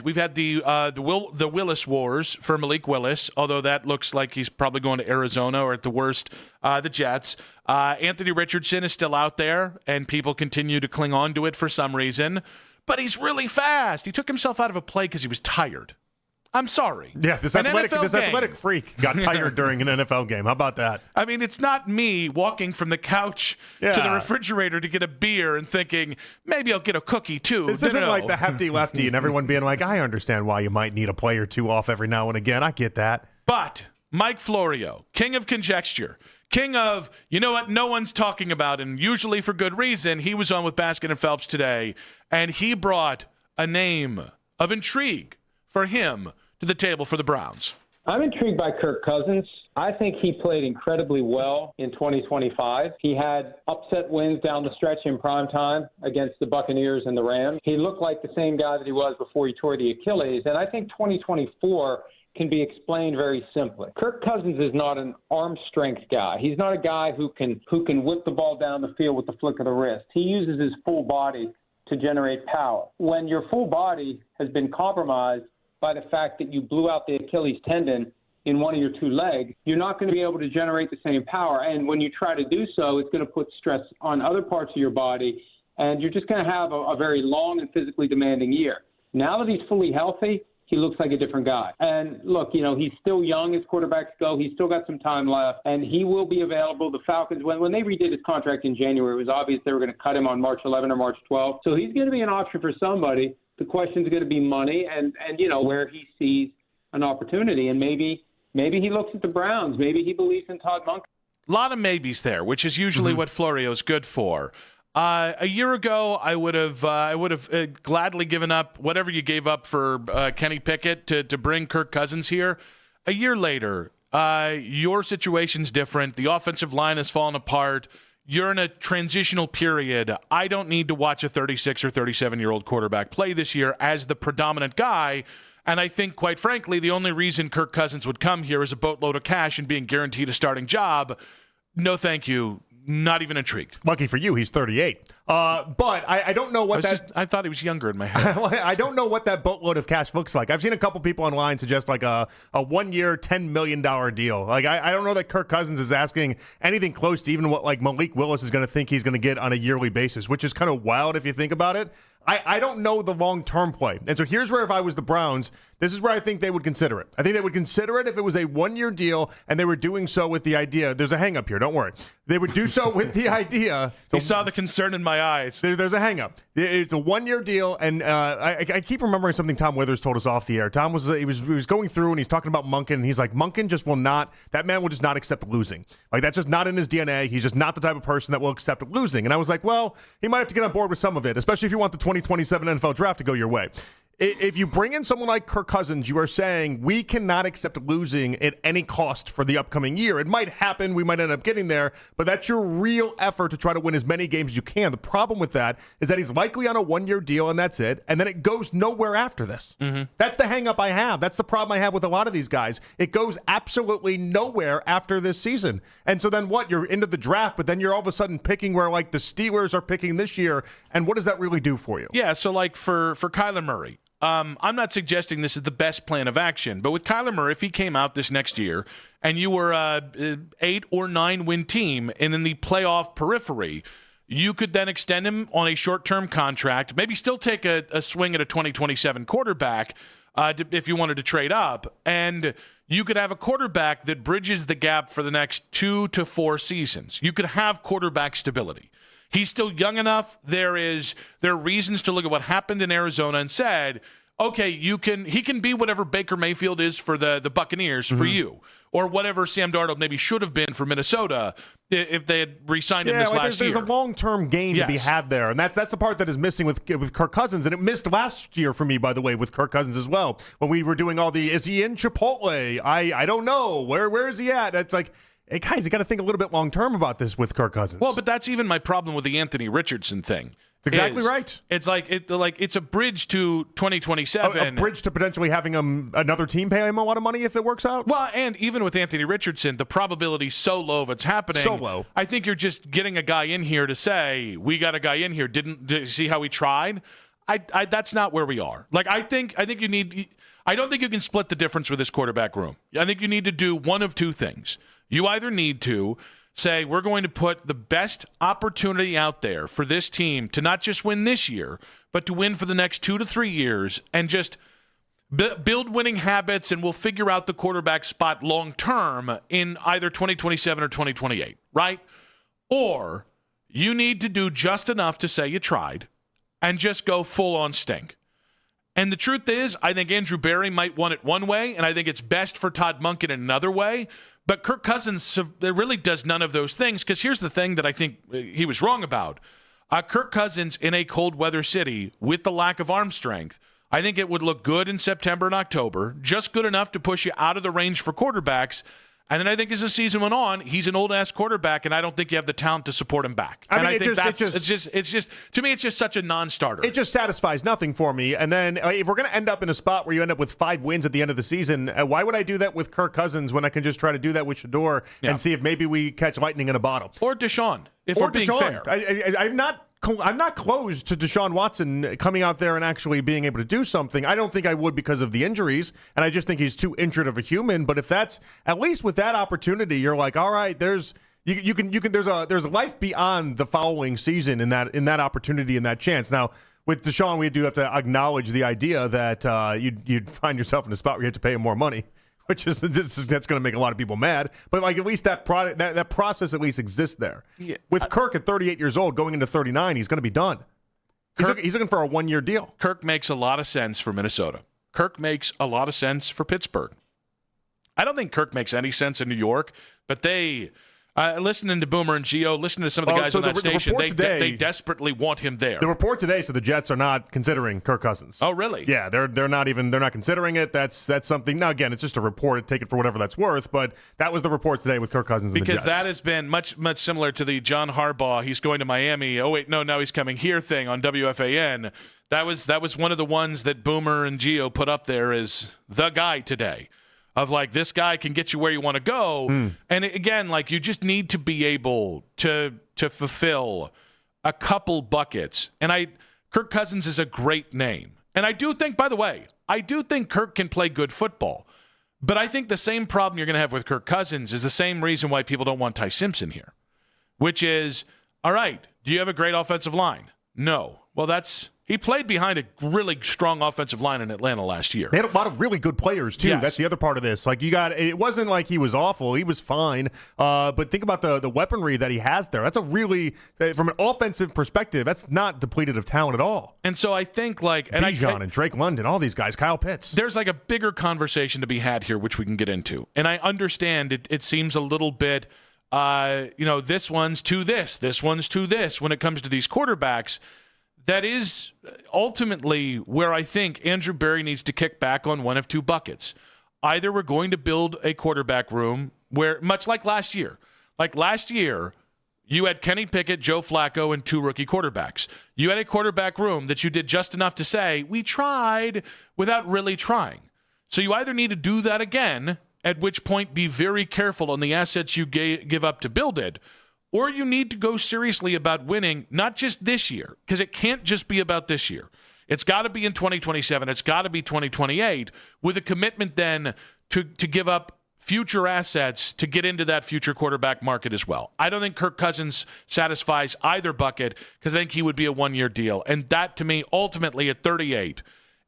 We've had the Willis Wars for Malik Willis, although that looks like he's probably going to Arizona or at the worst, the Jets. Anthony Richardson is still out there, and people continue to cling on to it for some reason. But he's really fast. He took himself out of a play because he was tired. I'm sorry. Yeah, this athletic freak got tired during an NFL game. How about that? I mean, it's not me walking from the couch to the refrigerator to get a beer and thinking, maybe I'll get a cookie too. This isn't like the hefty lefty and everyone being like, I understand why you might need a play or two off every now and again. I get that. But Mike Florio, king of conjecture, king of, you know what, no one's talking about, and usually for good reason, he was on with Baskin and Phelps today, and he brought a name of intrigue for him to the table for the Browns. I'm intrigued by Kirk Cousins. I think he played incredibly well in 2025. He had upset wins down the stretch in prime time against the Buccaneers and the Rams. He looked like the same guy that he was before he tore the Achilles. And I think 2024 can be explained very simply. Kirk Cousins is not an arm strength guy. He's not a guy who can whip the ball down the field with the flick of the wrist. He uses his full body to generate power. When your full body has been compromised by the fact that you blew out the Achilles tendon in one of your two legs, you're not going to be able to generate the same power. And when you try to do so, it's going to put stress on other parts of your body, and you're just going to have a very long and physically demanding year. Now that he's fully healthy, he looks like a different guy. And look, he's still young as quarterbacks go. He's still got some time left, and he will be available. The Falcons, when they redid his contract in January, it was obvious they were going to cut him on March 11 or March 12. So he's going to be an option for somebody. The question is going to be money and where he sees an opportunity. And maybe he looks at the Browns. Maybe he believes in Todd Monken. A lot of maybes there, which is usually what Florio's good for. A year ago, I would have gladly given up whatever you gave up for Kenny Pickett to bring Kirk Cousins here. A year later, your situation's different. The offensive line has fallen apart. You're in a transitional period. I don't need to watch a 36 or 37-year-old quarterback play this year as the predominant guy. And I think, quite frankly, the only reason Kirk Cousins would come here is a boatload of cash and being guaranteed a starting job. No, thank you. Not even intrigued. Lucky for you, he's 38. But I don't know what I thought he was younger in my head. I don't know what that boatload of cash looks like. I've seen a couple people online suggest like a 1-year, $10 million deal. Like I don't know that Kirk Cousins is asking anything close to even what like Malik Willis is going to think he's going to get on a yearly basis, which is kind of wild if you think about it. I don't know the long-term play. And so here's where if I was the Browns, this is where I think they would consider it. I think they would consider it if it was a 1-year deal and they were doing so with the idea. There's a hang-up here. Don't worry. They would do so with the idea. You saw the concern in my eyes. There's a hang-up. It's a 1-year deal, and I keep remembering something Tom Withers told us off the air. Tom was going through, and he's talking about Monken, and he's like, Monken just will not – that man will just not accept losing. Like, that's just not in his DNA. He's just not the type of person that will accept losing. And I was like, well, he might have to get on board with some of it, especially if you want the 2027 NFL draft to go your way. If you bring in someone like Kirk Cousins, you are saying we cannot accept losing at any cost for the upcoming year. It might happen. We might end up getting there, but that's your real effort to try to win as many games as you can. The problem with that is that he's likely on a 1-year deal, and that's it, and then it goes nowhere after this. That's the hang-up I have. That's the problem I have with a lot of these guys. It goes absolutely nowhere after this season. And so then what? You're into the draft, but then you're all of a sudden picking where, like, the Steelers are picking this year, and what does that really do for you? Yeah, so, like, for Kyler Murray, I'm not suggesting this is the best plan of action, but with Kyler Murray, if he came out this next year and you were a 8 or 9 win team and in the playoff periphery, you could then extend him on a short-term contract, maybe still take a swing at a 2027 quarterback if you wanted to trade up, and you could have a quarterback that bridges the gap for the next 2 to 4 seasons. You could have quarterback stability. He's still young enough. There are reasons to look at what happened in Arizona and said, okay, he can be whatever Baker Mayfield is for the Buccaneers for you, or whatever Sam Darnold maybe should have been for Minnesota if they had re-signed him this last year. There's a long-term gain to be had there, and that's the part that is missing with Kirk Cousins, and it missed last year for me, by the way, with Kirk Cousins as well, when we were doing all the, is he in Chipotle? I don't know. Where is he at? It's like, hey, guys, you got to think a little bit long-term about this with Kirk Cousins. Well, but that's even my problem with the Anthony Richardson thing. That's exactly right. It's like it's a bridge to 2027. A bridge to potentially having another team pay him a lot of money if it works out. Well, and even with Anthony Richardson, the probability is so low of it's happening. So low. I think you're just getting a guy in here to say, we got a guy in here. Did you see how he tried? That's not where we are. Like, I think you need. I don't think you can split the difference with this quarterback room. I think you need to do one of two things. You either need to say, we're going to put the best opportunity out there for this team to not just win this year, but to win for the next 2 to 3 years, and just build winning habits, and we'll figure out the quarterback spot long term in either 2027 or 2028, right? Or you need to do just enough to say you tried and just go full on stink. And the truth is, I think Andrew Berry might want it one way, and I think it's best for Todd Monken in another way. But Kirk Cousins really does none of those things, because here's the thing that I think he was wrong about. Kirk Cousins in a cold weather city with the lack of arm strength, I think it would look good in September and October, just good enough to push you out of the range for quarterbacks. And then I think as the season went on, he's an old-ass quarterback, and I don't think you have the talent to support him back. To me, it's just such a non-starter. It just satisfies nothing for me. And then if we're going to end up in a spot where you end up with 5 wins at the end of the season, why would I do that with Kirk Cousins when I can just try to do that with Shedeur and see if maybe we catch lightning in a bottle? Or Deshaun, if we're being fair. I'm not close to Deshaun Watson coming out there and actually being able to do something. I don't think I would because of the injuries, and I just think he's too injured of a human. But if that's at least with that opportunity, you're like, all right, there's a life beyond the following season in that opportunity and that chance. Now with Deshaun, we do have to acknowledge the idea that you'd find yourself in a spot where you have to pay him more money, which is that's going to make a lot of people mad. But like at least that process at least exists there. Yeah. With Kirk at 38 years old going into 39, he's going to be done. He's looking for a 1-year deal. Kirk makes a lot of sense for Minnesota. Kirk makes a lot of sense for Pittsburgh. I don't think Kirk makes any sense in New York, but they listening to Boomer and Gio, listening to some of the guys on that station, they desperately want him there. The report today said the Jets are not considering Kirk Cousins. Oh, really? Yeah, they're not considering it. That's something. Now again, it's just a report. Take it for whatever that's worth. But that was the report today with Kirk Cousins and the Jets. Because that has been much similar to the John Harbaugh. He's going to Miami. Oh wait, no, now he's coming here thing on WFAN. That was one of the ones that Boomer and Gio put up there as the guy today. Of like, this guy can get you where you want to go. And again, like, you just need to be able to fulfill a couple buckets. And Kirk Cousins is a great name. And I do think, by the way, Kirk can play good football. But I think the same problem you're going to have with Kirk Cousins is the same reason why people don't want Ty Simpson here. Which is, all right, do you have a great offensive line? No. Well, he played behind a really strong offensive line in Atlanta last year. They had a lot of really good players, too. Yes. That's the other part of this. Like, it wasn't like he was awful. He was fine. But think about the weaponry that he has there. That's from an offensive perspective, that's not depleted of talent at all. And so I think, like, Bijan and Drake London, all these guys, Kyle Pitts. There's like a bigger conversation to be had here, which we can get into. And I understand it seems a little bit, this one's to this one's to this when it comes to these quarterbacks. That is ultimately where I think Andrew Berry needs to kick back on one of two buckets. Either we're going to build a quarterback room where, much like last year, you had Kenny Pickett, Joe Flacco, and 2 rookie quarterbacks. You had a quarterback room that you did just enough to say, we tried, without really trying. So you either need to do that again, at which point be very careful on the assets you give up to build it, or you need to go seriously about winning, not just this year, because it can't just be about this year. It's got to be in 2027. It's got to be 2028, with a commitment then to give up future assets to get into that future quarterback market as well. I don't think Kirk Cousins satisfies either bucket, because I think he would be a 1-year deal. And that, to me, ultimately at 38,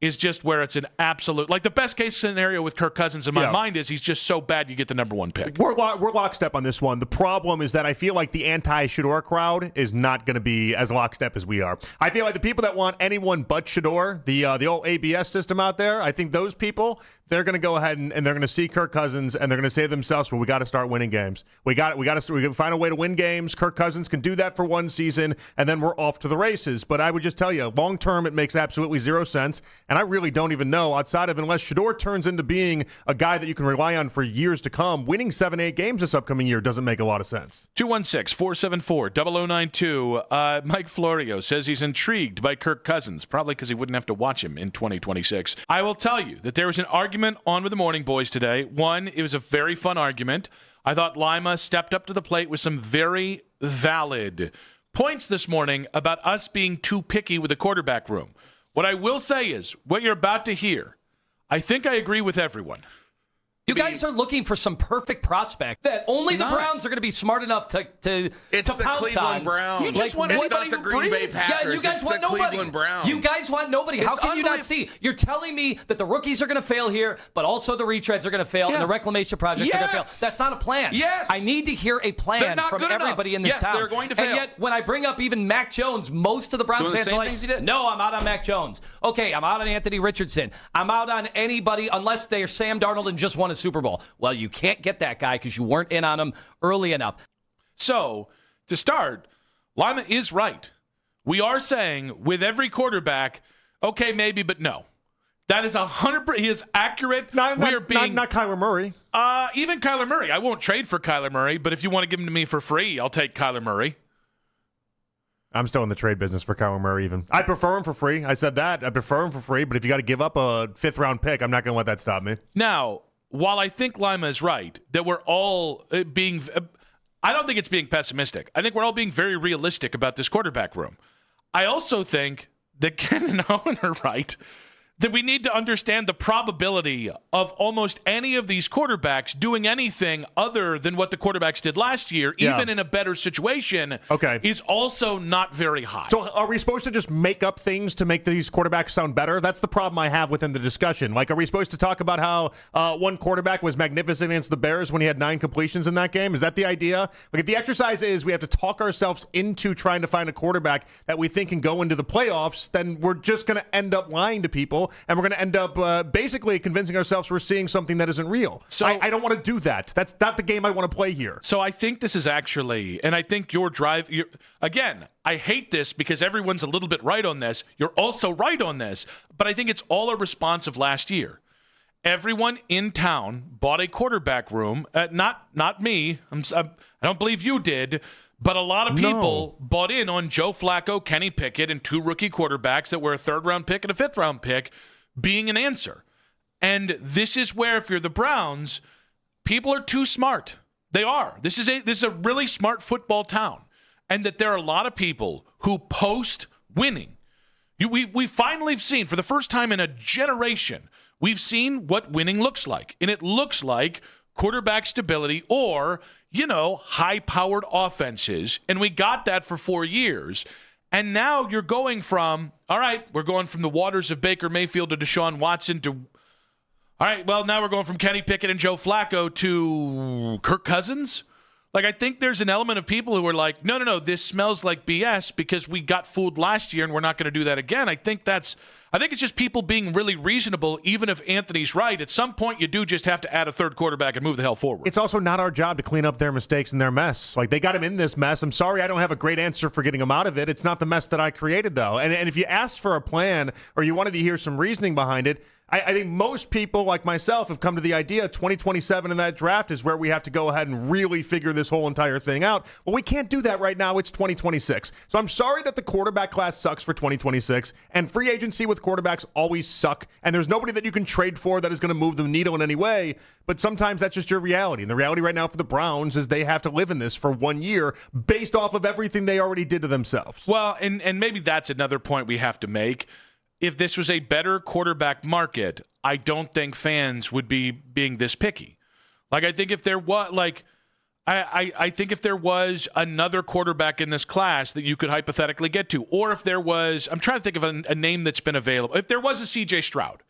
is just where it's an absolute, like, the best case scenario with Kirk Cousins in my mind is he's just so bad you get the number 1 pick. We're lockstep on this one. The problem is that I feel like the anti-Shedeur crowd is not going to be as lockstep as we are. I feel like the people that want anyone but Shedeur, the old ABS system out there, I think those people, they're going to go ahead and they're going to see Kirk Cousins and they're going to say to themselves, well, we got to start winning games. We got to find a way to win games. Kirk Cousins can do that for one season, and then we're off to the races. But I would just tell you, long term, it makes absolutely zero sense. And I really don't even know, outside of unless Shedeur turns into being a guy that you can rely on for years to come, winning 7-8 games this upcoming year doesn't make a lot of sense. 216-474-0092. Mike Florio says he's intrigued by Kirk Cousins, probably because he wouldn't have to watch him in 2026. I will tell you that there was an argument on with the Morning Boys today. One, it was a very fun argument. I thought Lima stepped up to the plate with some very valid points this morning about us being too picky with the quarterback room. What I will say is, what you're about to hear, I think I agree with everyone. You guys are looking for some perfect prospect that only the Browns are going to be smart enough to It's to the pounce Cleveland on. Browns. You just want it's anybody not the who Green Bay breathes. Packers. Yeah, you guys it's want the nobody. Cleveland Browns. You guys want nobody. How can you not see? You're telling me that the rookies are going to fail here, but also the retreads are going to fail and the reclamation projects are going to fail. That's not a plan. Yes. I need to hear a plan from everybody in this town. They're going to fail. And yet, when I bring up even Mac Jones, most of the Browns fans are like, no, I'm out on Mac Jones. Okay, I'm out on Anthony Richardson. I'm out on anybody unless they're Sam Darnold and just won a Super Bowl. Well, you can't get that guy because you weren't in on him early enough. So, to start, Lima is right. We are saying with every quarterback, okay, maybe, but no. That is 100%. He is accurate. Not Kyler Murray. Even Kyler Murray. I won't trade for Kyler Murray, but if you want to give him to me for free, I'll take Kyler Murray. I'm still in the trade business for Kyler Murray even. I prefer him for free. I said that. I prefer him for free, but if you got to give up a 5th-round pick, I'm not going to let that stop me. Now, while I think Lima is right, that we're all being I don't think it's being pessimistic. I think we're all being very realistic about this quarterback room. I also think that Ken and Owen are right, that we need to understand the probability of almost any of these quarterbacks doing anything other than what the quarterbacks did last year, even in a better situation, is also not very high. So are we supposed to just make up things to make these quarterbacks sound better? That's the problem I have within the discussion. Like, are we supposed to talk about how one quarterback was magnificent against the Bears when he had 9 completions in that game? Is that the idea? Like, if the exercise is we have to talk ourselves into trying to find a quarterback that we think can go into the playoffs, then we're just going to end up lying to people. And we're going to end up basically convincing ourselves we're seeing something that isn't real. So I don't want to do that. That's not the game I want to play here. So I think this is actually, and I think again, I hate this because everyone's a little bit right on this. You're also right on this. But I think it's all a response of last year. Everyone in town bought a quarterback room. Not me. I don't believe you did. But a lot of people bought in on Joe Flacco, Kenny Pickett, and 2 rookie quarterbacks that were a 3rd-round pick and a 5th-round pick being an answer. And this is where, if you're the Browns, people are too smart. They are. This is a really smart football town. And that there are a lot of people who post winning. We finally have seen, for the first time in a generation, we've seen what winning looks like. And it looks like quarterback stability or, high-powered offenses. And we got that for 4 years. And now you're going from, all right, we're going from the waters of Baker Mayfield to Deshaun Watson to, all right, well, now we're going from Kenny Pickett and Joe Flacco to Kirk Cousins. Like, I think there's an element of people who are like, no, this smells like BS because we got fooled last year and we're not going to do that again. I think it's just people being really reasonable, even if Anthony's right. At some point, you do just have to add a 3rd quarterback and move the hell forward. It's also not our job to clean up their mistakes and their mess. Like, they got him in this mess. I'm sorry I don't have a great answer for getting him out of it. It's not the mess that I created, though. And if you asked for a plan or you wanted to hear some reasoning behind it, I think most people like myself have come to the idea 2027 in that draft is where we have to go ahead and really figure this whole entire thing out. Well, we can't do that right now. It's 2026. So I'm sorry that the quarterback class sucks for 2026, and free agency with quarterbacks always suck, and there's nobody that you can trade for that is going to move the needle in any way, but sometimes that's just your reality. And the reality right now for the Browns is they have to live in this for 1 year based off of everything they already did to themselves. Well, and maybe that's another point we have to make. If this was a better quarterback market, I don't think fans would be being this picky. Like, I think if there was, I think if there was another quarterback in this class that you could hypothetically get to, or if there was, I'm trying to think of a name that's been available. If there was a C.J. Stroud,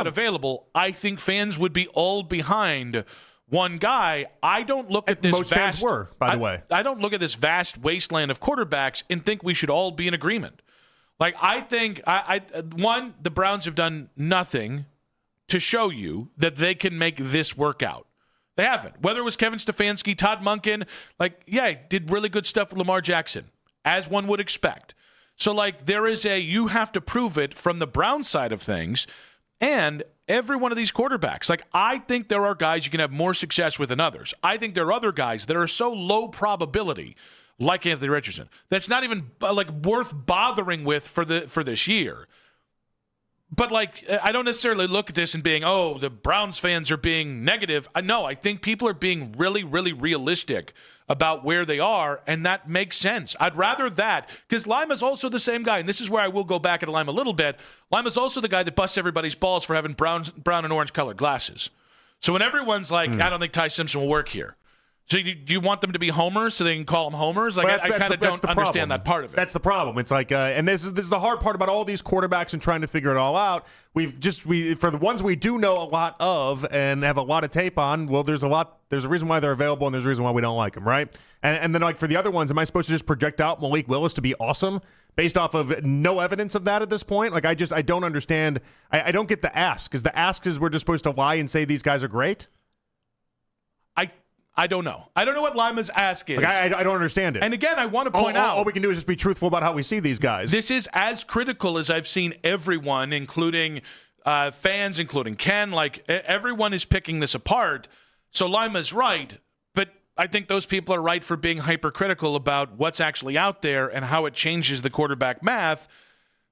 available, I think fans would be all behind one guy. I don't look at this most fans were, by the way. I don't look at this vast wasteland of quarterbacks and think we should all be in agreement. Like, I think, the Browns have done nothing to show you that they can make this work out. They haven't. Whether it was Kevin Stefanski, Todd Monken, did really good stuff with Lamar Jackson, as one would expect. So, there is you have to prove it from the Brown side of things, and every one of these quarterbacks. I think there are guys you can have more success with than others. I think there are other guys that are so low probability, like Anthony Richardson, that's not even worth bothering with for this year. But, like, I don't necessarily look at this and being, oh, the Browns fans are being negative. No, I think people are being really, really realistic about where they are, and that makes sense. I'd rather that, because Lima's also the same guy, and this is where I will go back at Lima a little bit. Lima's also the guy that busts everybody's balls for having brown and orange colored glasses. So when everyone's like, I don't think Ty Simpson will work here. So do you want them to be homers so they can call them homers? Like, I kind of don't understand that part of it. That's the problem. It's like, and this is the hard part about all these quarterbacks and trying to figure it all out. We for the ones we do know a lot of and have a lot of tape on. Well, there's a reason why they're available, and there's a reason why we don't like them, right? And then, like, for the other ones, am I supposed to just project out Malik Willis to be awesome based off of no evidence of that at this point? Like, I don't understand. I don't get the ask. Because the ask is we're just supposed to lie and say these guys are great. I don't know. I don't know what Lima's ask is. Like, I don't understand it. And again, I want to point out. All we can do is just be truthful about how we see these guys. This is as critical as I've seen everyone, including fans, including Ken. Like, everyone is picking this apart. So Lima's right. But I think those people are right for being hypercritical about what's actually out there and how it changes the quarterback math.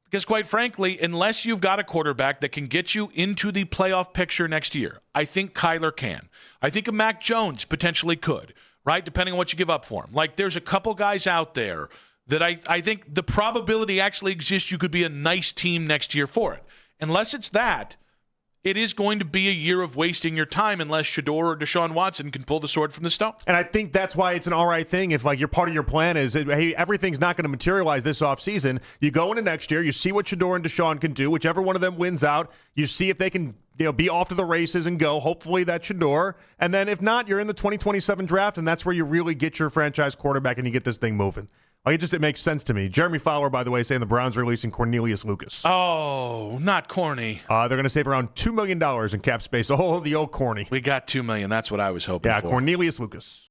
Because, quite frankly, unless you've got a quarterback that can get you into the playoff picture next year, I think Kyler can. I think a Mac Jones potentially could, right, depending on what you give up for him. Like, there's a couple guys out there that I think the probability actually exists you could be a nice team next year for it. Unless it's that, it is going to be a year of wasting your time unless Shedeur or Deshaun Watson can pull the sword from the stone. And I think that's why it's an all right thing if, like, your part of your plan is, hey, everything's not going to materialize this offseason. You go into next year, you see what Shedeur and Deshaun can do. Whichever one of them wins out, you see if they can be off to the races and go. Hopefully that's Shedeur. And then if not, you're in the 2027 draft, and that's where you really get your franchise quarterback and you get this thing moving. Like, it makes sense to me. Jeremy Fowler, by the way, saying the Browns are releasing Cornelius Lucas. Oh, not corny. They're going to save around $2 million in cap space. Oh, the old corny. We got $2 million. That's what I was hoping for. Yeah, Cornelius Lucas.